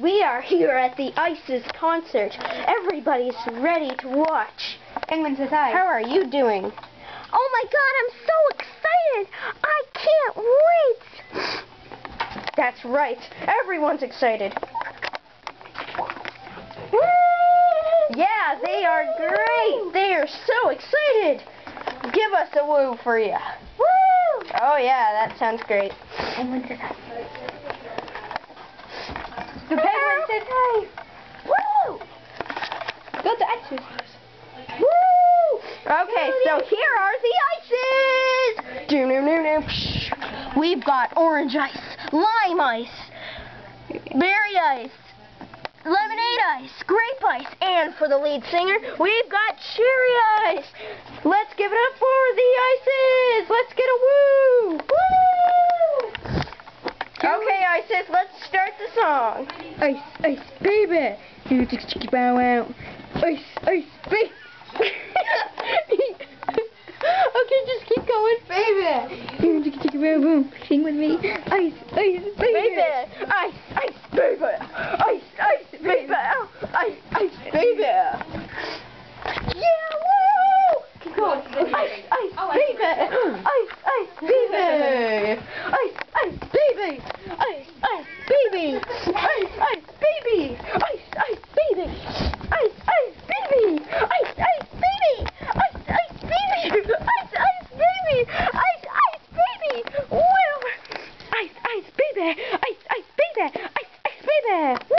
We are here at the ISIS concert. Everybody's ready to watch. Penguin says hi. How are you doing? Oh my God, I'm so excited! I can't wait! That's right. Everyone's excited. Woo! Yeah, they are great. They are so excited. Give us a woo for you. Woo! Oh yeah, that sounds great. Penguin says hi. The penguin says hi. Woo! Go to ISIS. Woo! Okay, so here are the ices. We've got orange ice, lime ice, berry ice, lemonade ice, grape ice, and for the lead singer, we've got cherry ice. Let's give it up for the ices. Let's get a woo! Woo! Okay, Isis, let's start the song. Ice, ice, baby. You chicky bow wow. Ice, ice, baby. Okay, just keep going, baby. You chicky bow boom. Sing with me. Ice, ice, baby. Ice, ice, baby. Ice, ice, baby. Ice, ice, baby. Yeah, woo! Keep going. Ice, ice, baby. Ice, ice, baby. Ice, ice, baby. Ice, ice, baby. Ice, ice, baby. Ice, ice, baby. Ice, ice, baby. Ice, ice, baby. Ice, ice, baby. Ice, ice, baby. Ice, ice, baby. Woo! Ice, ice, baby. Ice, ice, baby. Ice, ice, baby.